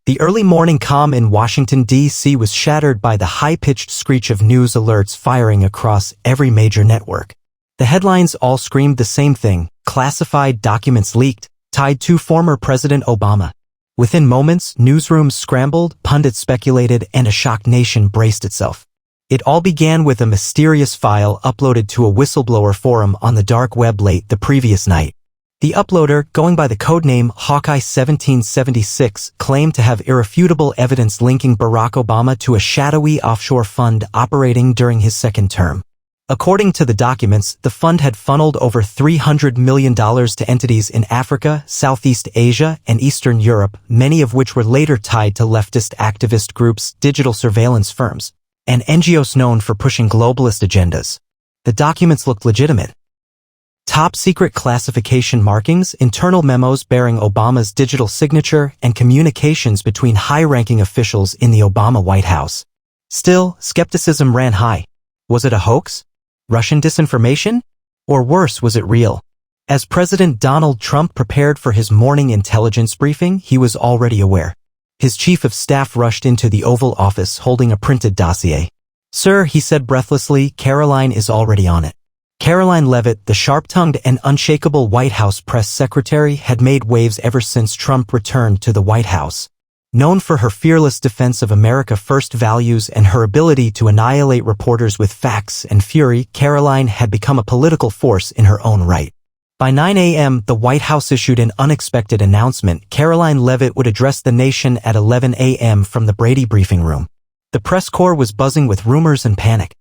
The early morning calm in Washington, D.C. was shattered by the high-pitched screech of news alerts firing across every major network. The headlines all screamed the same thing: classified documents leaked, tied to former President Obama. Within moments, newsrooms scrambled, pundits speculated, and a shocked nation braced itself. It all began with a mysterious file uploaded to a whistleblower forum on the dark web late the previous night. The uploader, going by the codename Hawkeye 1776, claimed to have irrefutable evidence linking Barack Obama to a shadowy offshore fund operating during his second term. According to the documents, the fund had funneled over $300 million to entities in Africa, Southeast Asia, and Eastern Europe, many of which were later tied to leftist activist groups, digital surveillance firms, and NGOs known for pushing globalist agendas. The documents looked legitimate. Top-secret classification markings, internal memos bearing Obama's digital signature, and communications between high-ranking officials in the Obama White House. Still, skepticism ran high. Was it a hoax? Russian disinformation? Or worse, was it real? As President Donald Trump prepared for his morning intelligence briefing, he was already aware. His chief of staff rushed into the Oval Office holding a printed dossier. "Sir," he said breathlessly, "Karoline is already on it." Karoline Leavitt, the sharp-tongued and unshakable White House press secretary, had made waves ever since Trump returned to the White House. Known for her fearless defense of America First values and her ability to annihilate reporters with facts and fury, Karoline had become a political force in her own right. By 9 a.m., the White House issued an unexpected announcement. Karoline Leavitt would address the nation at 11 a.m. from the Brady briefing room. The press corps was buzzing with rumors and panic.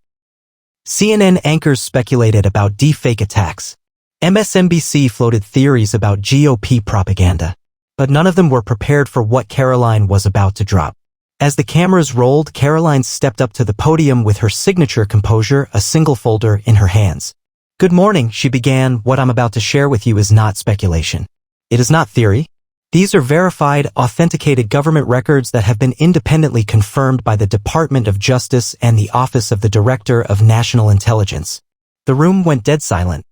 CNN anchors speculated about deepfake attacks. MSNBC floated theories about GOP propaganda. But none of them were prepared for what Karoline was about to drop. As the cameras rolled, Karoline stepped up to the podium with her signature composure, a single folder in her hands. "Good morning," she began. "What I'm about to share with you is not speculation. It is not theory. These are verified, authenticated government records that have been independently confirmed by the Department of Justice and the Office of the Director of National Intelligence." The room went dead silent.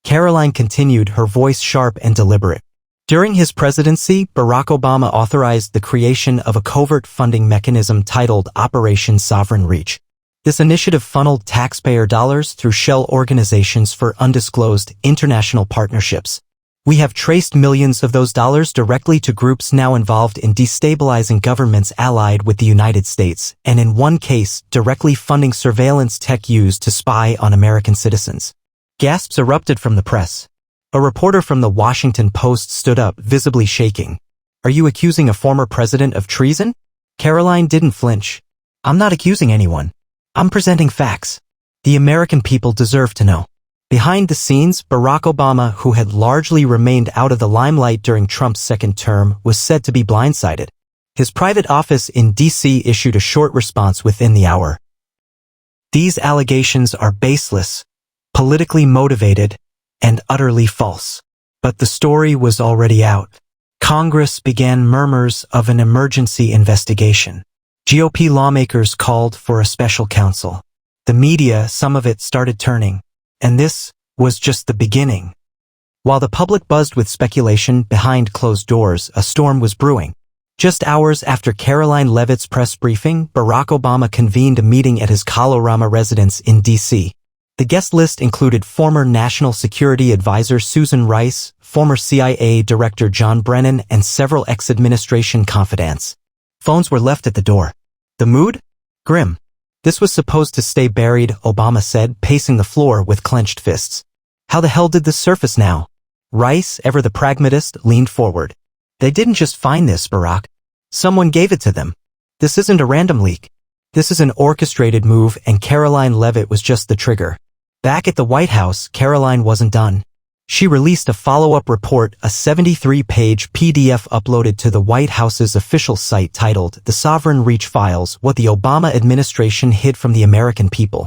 Karoline continued, her voice sharp and deliberate. During his presidency, Barack Obama authorized the creation of a covert funding mechanism titled Operation Sovereign Reach. This initiative funneled taxpayer dollars through shell organizations for undisclosed international partnerships. "We have traced millions of those dollars directly to groups now involved in destabilizing governments allied with the United States, and in one case, directly funding surveillance tech used to spy on American citizens." Gasps erupted from the press. A reporter from the Washington Post stood up, visibly shaking. "Are you accusing a former president of treason?" Karoline didn't flinch. "I'm not accusing anyone. I'm presenting facts. The American people deserve to know." Behind the scenes, Barack Obama, who had largely remained out of the limelight during Trump's second term, was said to be blindsided. His private office in D.C. issued a short response within the hour. "These allegations are baseless, politically motivated, and utterly false." But the story was already out. Congress began murmurs of an emergency investigation. GOP lawmakers called for a special counsel. The media, some of it, started turning. And this was just the beginning. While the public buzzed with speculation behind closed doors, a storm was brewing. Just hours after Karoline Leavitt's press briefing, Barack Obama convened a meeting at his Colorado residence in D.C. The guest list included former National Security Advisor Susan Rice, former CIA Director John Brennan, and several ex-administration confidants. Phones were left at the door. The mood? Grim. "This was supposed to stay buried," Obama said, pacing the floor with clenched fists. "How the hell did this surface now?" Rice, ever the pragmatist, leaned forward. "They didn't just find this, Barack. Someone gave it to them. This isn't a random leak. This is an orchestrated move, and Karoline Leavitt was just the trigger." Back at the White House, Karoline wasn't done. She released a follow-up report, a 73-page PDF uploaded to the White House's official site titled The Sovereign Reach Files: What the Obama Administration Hid from the American People.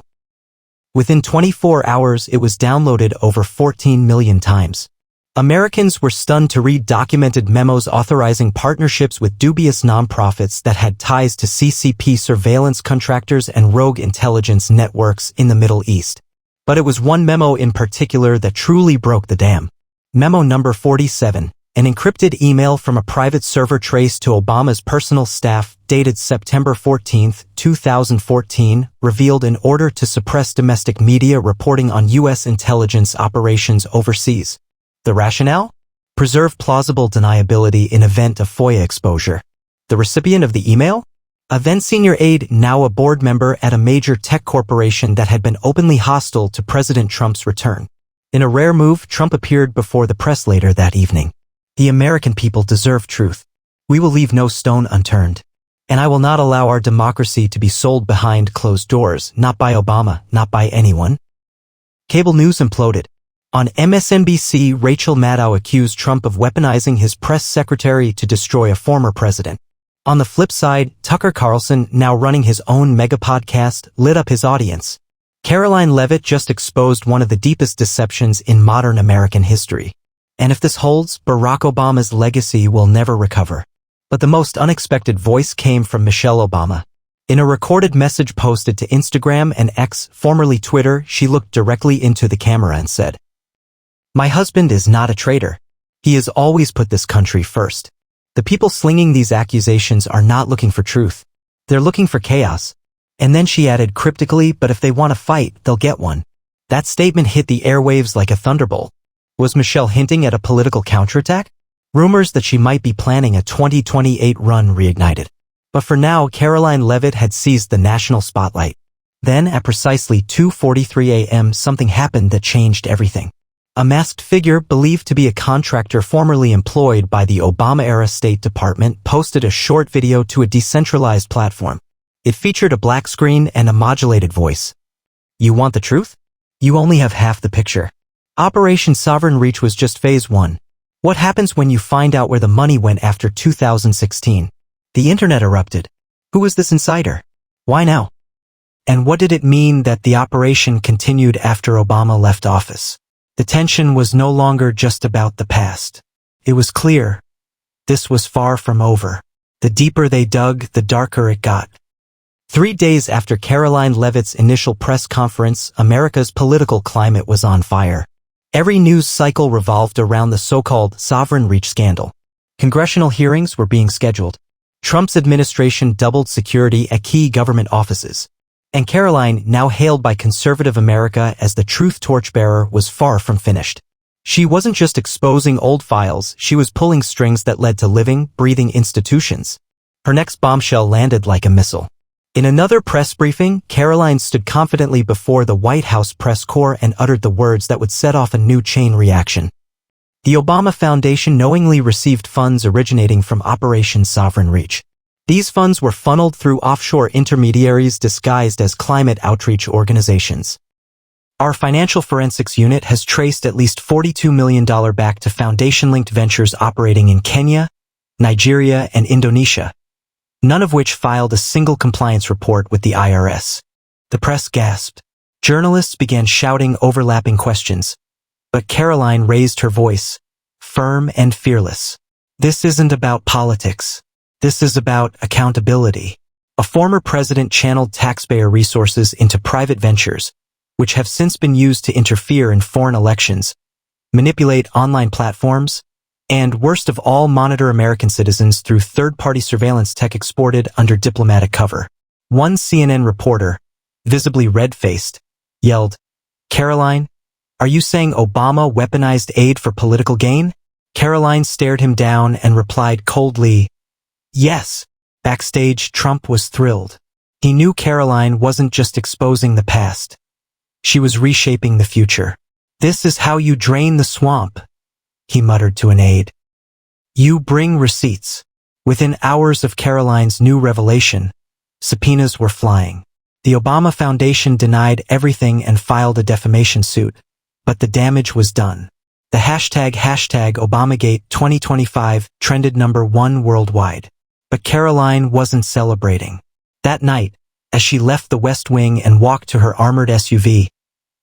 Within 24 hours, it was downloaded over 14 million times. Americans were stunned to read documented memos authorizing partnerships with dubious nonprofits that had ties to CCP surveillance contractors and rogue intelligence networks in the Middle East. But it was one memo in particular that truly broke the dam. Memo number 47. An encrypted email from a private server traced to Obama's personal staff, dated September 14, 2014, revealed an order to suppress domestic media reporting on U.S. intelligence operations overseas. The rationale? Preserve plausible deniability in event of FOIA exposure. The recipient of the email? A then senior aide, now a board member at a major tech corporation that had been openly hostile to President Trump's return. In a rare move, Trump appeared before the press later that evening. The American people deserve truth. We will leave no stone unturned. And I will not allow our democracy to be sold behind closed doors, not by Obama, not by anyone. Cable news imploded. On MSNBC, Rachel Maddow accused Trump of weaponizing his press secretary to destroy a former president. On the flip side, Tucker Carlson, now running his own mega podcast, lit up his audience. Karoline Leavitt just exposed one of the deepest deceptions in modern American history. And if this holds, Barack Obama's legacy will never recover. But the most unexpected voice came from Michelle Obama. In a recorded message posted to Instagram and X, formerly Twitter, she looked directly into the camera and said, "My husband is not a traitor. He has always put this country first. The people slinging these accusations are not looking for truth. They're looking for chaos." And then she added cryptically, "But if they want to fight, they'll get one." That statement hit the airwaves like a thunderbolt. Was Michelle hinting at a political counterattack? Rumors that she might be planning a 2028 run reignited. But for now, Karoline Leavitt had seized the national spotlight. Then, at precisely 2:43 a.m., something happened that changed everything. A masked figure, believed to be a contractor formerly employed by the Obama-era State Department, posted a short video to a decentralized platform. It featured a black screen and a modulated voice. "You want the truth? You only have half the picture. Operation Sovereign Reach was just phase 1. What happens when you find out where the money went after 2016? The internet erupted. Who was this insider? Why now? And what did it mean that the operation continued after Obama left office?" The tension was no longer just about the past. It was clear. This was far from over. The deeper they dug, the darker it got. 3 days after Karoline Leavitt's initial press conference, America's political climate was on fire. Every news cycle revolved around the so-called Sovereign Reach scandal. Congressional hearings were being scheduled. Trump's administration doubled security at key government offices. And Karoline, now hailed by conservative America as the truth torchbearer, was far from finished. She wasn't just exposing old files, she was pulling strings that led to living, breathing institutions. Her next bombshell landed like a missile. In another press briefing, Karoline stood confidently before the White House press corps and uttered the words that would set off a new chain reaction. The Obama Foundation knowingly received funds originating from Operation Sovereign Reach. These funds were funneled through offshore intermediaries disguised as climate outreach organizations. Our financial forensics unit has traced at least $42 million back to foundation-linked ventures operating in Kenya, Nigeria, and Indonesia, none of which filed a single compliance report with the IRS. The press gasped. Journalists began shouting overlapping questions. But Karoline raised her voice, firm and fearless. "This isn't about politics. This is about accountability." A former president channeled taxpayer resources into private ventures, which have since been used to interfere in foreign elections, manipulate online platforms, and, worst of all, monitor American citizens through third-party surveillance tech exported under diplomatic cover. One CNN reporter, visibly red-faced, yelled, "Karoline, are you saying Obama weaponized aid for political gain?" Karoline stared him down and replied coldly, "Yes." Backstage, Trump was thrilled. He knew Karoline wasn't just exposing the past. She was reshaping the future. "This is how you drain the swamp," he muttered to an aide. "You bring receipts." Within hours of Karoline's new revelation, subpoenas were flying. The Obama Foundation denied everything and filed a defamation suit, but the damage was done. The hashtag Obamagate 2025 trended #1 worldwide. But Karoline wasn't celebrating. That night, as she left the West Wing and walked to her armored SUV,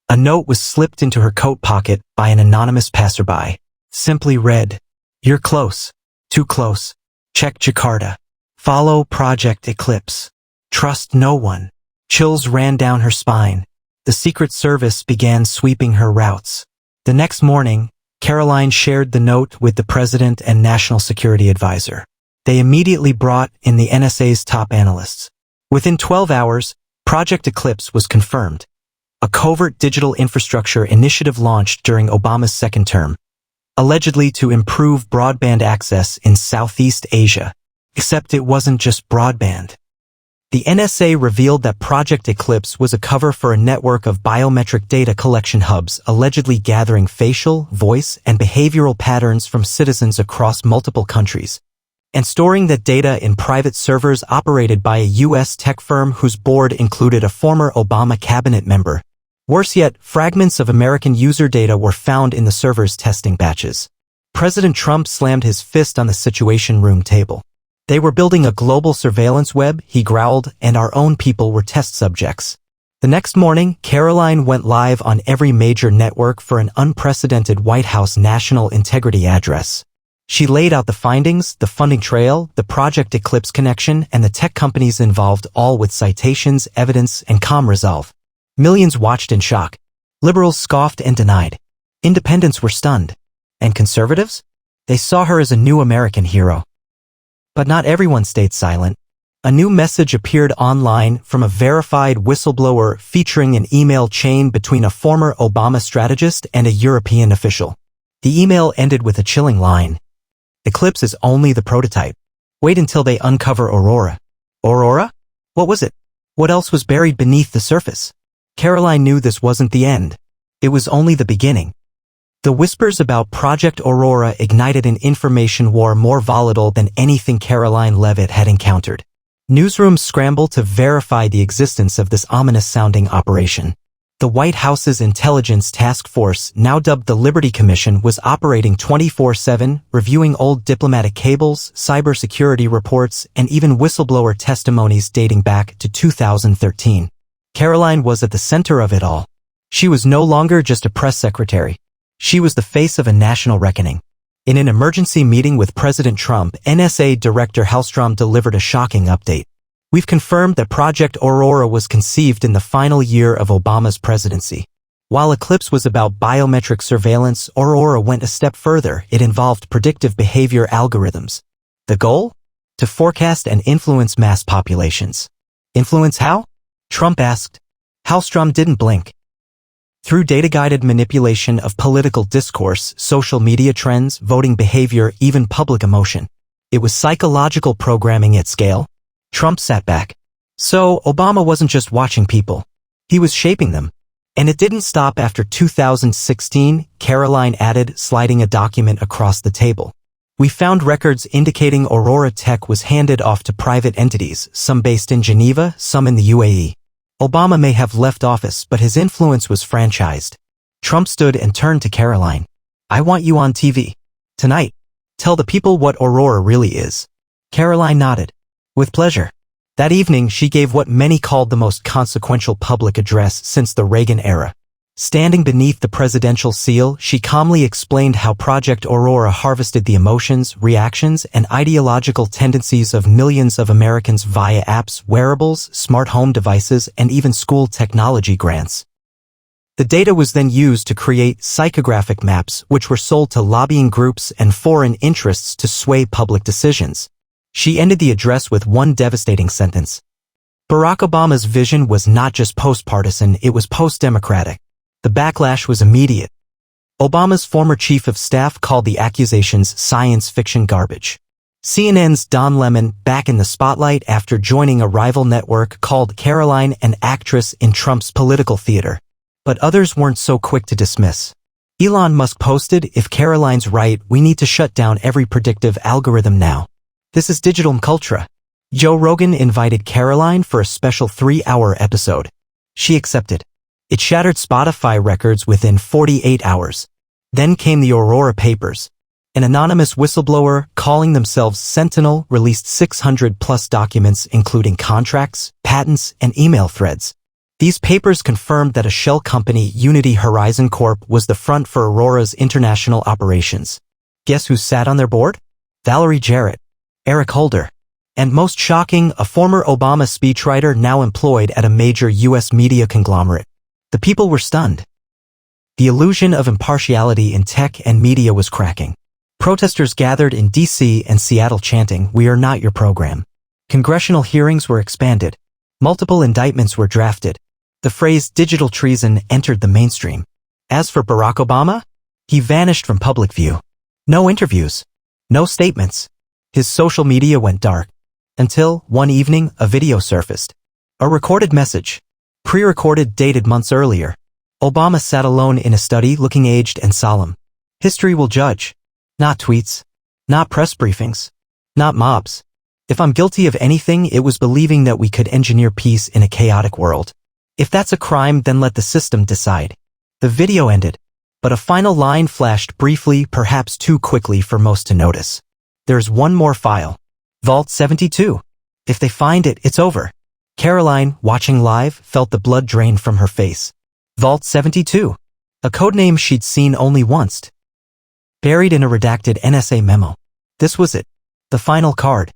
a note was slipped into her coat pocket by an anonymous passerby. Simply read, "You're close. Too close. Check Jakarta. Follow Project Eclipse. Trust no one." Chills ran down her spine. The Secret Service began sweeping her routes. The next morning, Karoline shared the note with the president and national security advisor. They immediately brought in the NSA's top analysts. Within 12 hours, Project Eclipse was confirmed, a covert digital infrastructure initiative launched during Obama's second term, allegedly to improve broadband access in Southeast Asia. Except it wasn't just broadband. The NSA revealed that Project Eclipse was a cover for a network of biometric data collection hubs allegedly gathering facial, voice, and behavioral patterns from citizens across multiple countries, and storing that data in private servers operated by a U.S. tech firm whose board included a former Obama cabinet member. Worse yet, fragments of American user data were found in the server's testing batches. President Trump slammed his fist on the Situation Room table. They were building a global surveillance web, he growled, and our own people were test subjects. The next morning, Karoline went live on every major network for an unprecedented White House national integrity address. She laid out the findings, the funding trail, the Project Eclipse connection, and the tech companies involved, all with citations, evidence, and calm resolve. Millions watched in shock. Liberals scoffed and denied. Independents were stunned. And conservatives? They saw her as a new American hero. But not everyone stayed silent. A new message appeared online from a verified whistleblower featuring an email chain between a former Obama strategist and a European official. The email ended with a chilling line. Eclipse is only the prototype. Wait until they uncover Aurora. Aurora? What was it? What else was buried beneath the surface? Karoline knew this wasn't the end. It was only the beginning. The whispers about Project Aurora ignited an information war more volatile than anything Karoline Leavitt had encountered. Newsrooms scrambled to verify the existence of this ominous-sounding operation. The White House's Intelligence Task Force, now dubbed the Liberty Commission, was operating 24/7, reviewing old diplomatic cables, cybersecurity reports, and even whistleblower testimonies dating back to 2013. Karoline was at the center of it all. She was no longer just a press secretary. She was the face of a national reckoning. In an emergency meeting with President Trump, NSA Director Hellstrom delivered a shocking update. We've confirmed that Project Aurora was conceived in the final year of Obama's presidency. While Eclipse was about biometric surveillance, Aurora went a step further. It involved predictive behavior algorithms. The goal? To forecast and influence mass populations. Influence how? Trump asked. Hellstrom didn't blink. Through data-guided manipulation of political discourse, social media trends, voting behavior, even public emotion. It was psychological programming at scale. Trump sat back. So, Obama wasn't just watching people. He was shaping them. And it didn't stop after 2016, Karoline added, sliding a document across the table. We found records indicating Aurora Tech was handed off to private entities, some based in Geneva, some in the UAE. Obama may have left office, but his influence was franchised. Trump stood and turned to Karoline. I want you on TV. Tonight. Tell the people what Aurora really is. Karoline nodded. With pleasure. That evening, she gave what many called the most consequential public address since the Reagan era. Standing beneath the presidential seal, she calmly explained how Project Aurora harvested the emotions, reactions, and ideological tendencies of millions of Americans via apps, wearables, smart home devices, and even school technology grants. The data was then used to create psychographic maps, which were sold to lobbying groups and foreign interests to sway public decisions. She ended the address with one devastating sentence. Barack Obama's vision was not just post-partisan, it was post-democratic. The backlash was immediate. Obama's former chief of staff called the accusations science fiction garbage. CNN's Don Lemon, back in the spotlight after joining a rival network, called Karoline an actress in Trump's political theater. But others weren't so quick to dismiss. Elon Musk posted, if Karoline's right, we need to shut down every predictive algorithm now. This is digital culture. Joe Rogan invited Karoline for a special 3-hour episode. She accepted. It shattered Spotify records within 48 hours. Then came the Aurora Papers. An anonymous whistleblower, calling themselves Sentinel, released 600-plus documents including contracts, patents, and email threads. These papers confirmed that a shell company, Unity Horizon Corp., was the front for Aurora's international operations. Guess who sat on their board? Valerie Jarrett, Eric Holder, and most shocking, a former Obama speechwriter now employed at a major U.S. media conglomerate. The people were stunned. The illusion of impartiality in tech and media was cracking. Protesters gathered in D.C. and Seattle chanting, "We are not your program." Congressional hearings were expanded. Multiple indictments were drafted. The phrase digital treason entered the mainstream. As for Barack Obama, he vanished from public view. No interviews. No statements. His social media went dark. Until, one evening, a video surfaced. A recorded message. Pre-recorded, dated months earlier. Obama sat alone in a study, looking aged and solemn. History will judge. Not tweets. Not press briefings. Not mobs. If I'm guilty of anything, it was believing that we could engineer peace in a chaotic world. If that's a crime, then let the system decide. The video ended. But a final line flashed briefly, perhaps too quickly for most to notice. There's one more file. Vault 72. If they find it, it's over. Karoline, watching live, felt the blood drain from her face. Vault 72. A codename she'd seen only once. Buried in a redacted NSA memo. This was it. The final card.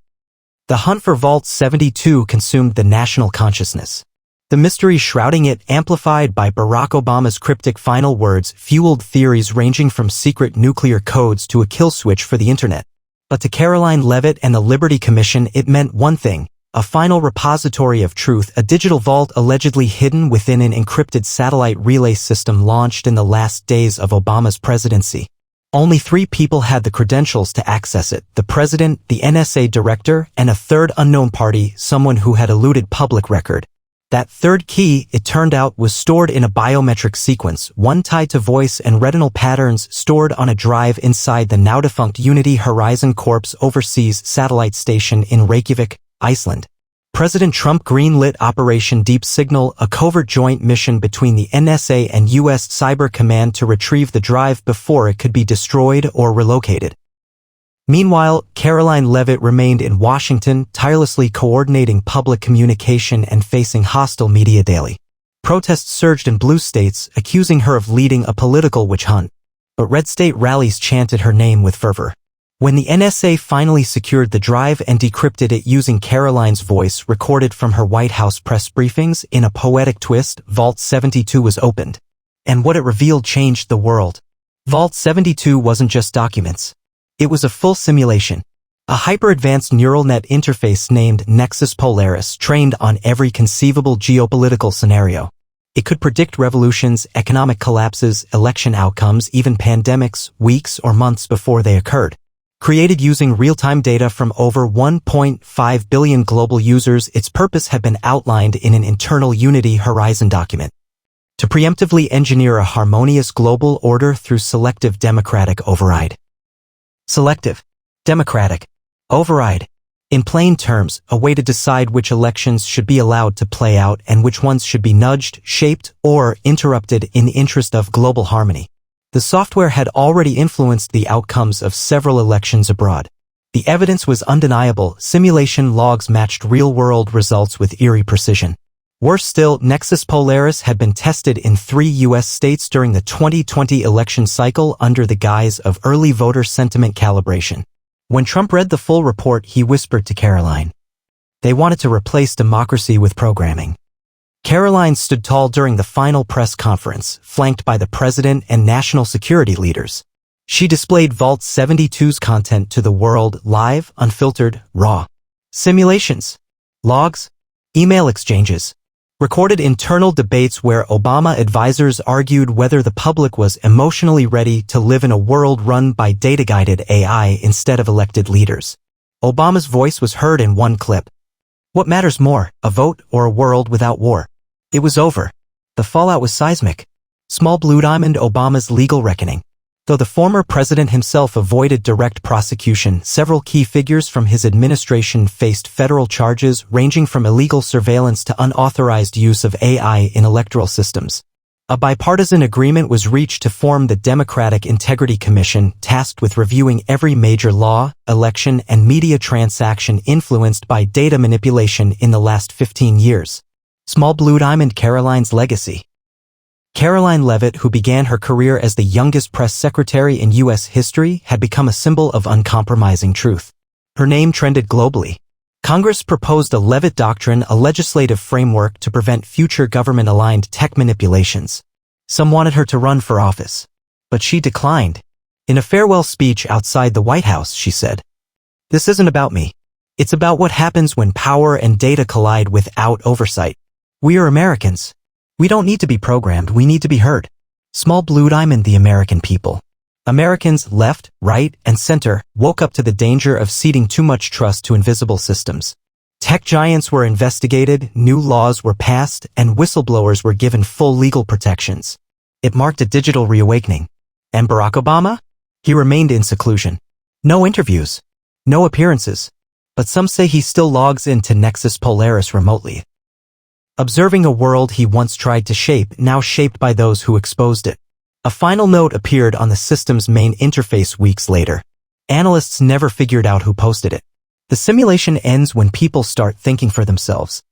The hunt for Vault 72 consumed the national consciousness. The mystery shrouding it, amplified by Barack Obama's cryptic final words, fueled theories ranging from secret nuclear codes to a kill switch for the internet. But to Karoline Leavitt and the Liberty Commission, it meant one thing: a final repository of truth, a digital vault allegedly hidden within an encrypted satellite relay system launched in the last days of Obama's presidency. Only 3 people had the credentials to access it: the president, the NSA director, and a third unknown party, someone who had eluded public record. That third key, it turned out, was stored in a biometric sequence, one tied to voice and retinal patterns, stored on a drive inside the now-defunct Unity Horizon Corp's overseas satellite station in Reykjavik, Iceland. President Trump greenlit Operation Deep Signal, a covert joint mission between the NSA and U.S. Cyber Command to retrieve the drive before it could be destroyed or relocated. Meanwhile, Karoline Leavitt remained in Washington, tirelessly coordinating public communication and facing hostile media daily. Protests surged in blue states, accusing her of leading a political witch hunt. But red state rallies chanted her name with fervor. When the NSA finally secured the drive and decrypted it using Karoline's voice recorded from her White House press briefings, in a poetic twist, Vault 72 was opened. And what it revealed changed the world. Vault 72 wasn't just documents. It was a full simulation. A hyper-advanced neural net interface named Nexus Polaris, trained on every conceivable geopolitical scenario. It could predict revolutions, economic collapses, election outcomes, even pandemics, weeks or months before they occurred. Created using real-time data from over 1.5 billion global users, its purpose had been outlined in an internal Unity Horizon document. To preemptively engineer a harmonious global order through selective democratic override. Selective democratic override. In plain terms, a way to decide which elections should be allowed to play out and which ones should be nudged, shaped, or interrupted in the interest of global harmony. The software had already influenced the outcomes of several elections abroad. The evidence was undeniable. Simulation logs matched real-world results with eerie precision. Worse still, Nexus Polaris had been tested in 3 U.S. states during the 2020 election cycle under the guise of early voter sentiment calibration. When Trump read the full report, he whispered to Karoline. They wanted to replace democracy with programming. Karoline stood tall during the final press conference, flanked by the president and national security leaders. She displayed Vault 72's content to the world, live, unfiltered, raw. Simulations, logs, email exchanges, recorded internal debates where Obama advisors argued whether the public was emotionally ready to live in a world run by data-guided AI instead of elected leaders. Obama's voice was heard in one clip. What matters more, a vote or a world without war? It was over. The fallout was seismic. Small blue diamond Obama's legal reckoning. Though the former president himself avoided direct prosecution, several key figures from his administration faced federal charges ranging from illegal surveillance to unauthorized use of AI in electoral systems. A bipartisan agreement was reached to form the Democratic Integrity Commission, tasked with reviewing every major law, election, and media transaction influenced by data manipulation in the last 15 years. Small blue diamond Karoline's legacy. Karoline Leavitt, who began her career as the youngest press secretary in U.S. history, had become a symbol of uncompromising truth. Her name trended globally. Congress proposed a Leavitt Doctrine, a legislative framework to prevent future government-aligned tech manipulations. Some wanted her to run for office. But she declined. In a farewell speech outside the White House, she said, "This isn't about me. It's about what happens when power and data collide without oversight. We are Americans. We don't need to be programmed, we need to be heard. Small blue diamond, the American people." Americans, left, right, and center, woke up to the danger of ceding too much trust to invisible systems. Tech giants were investigated, new laws were passed, and whistleblowers were given full legal protections. It marked a digital reawakening. And Barack Obama? He remained in seclusion. No interviews. No appearances. But some say he still logs into Nexus Polaris remotely. Observing a world he once tried to shape, now shaped by those who exposed it. A final note appeared on the system's main interface weeks later. Analysts never figured out who posted it. The simulation ends when people start thinking for themselves.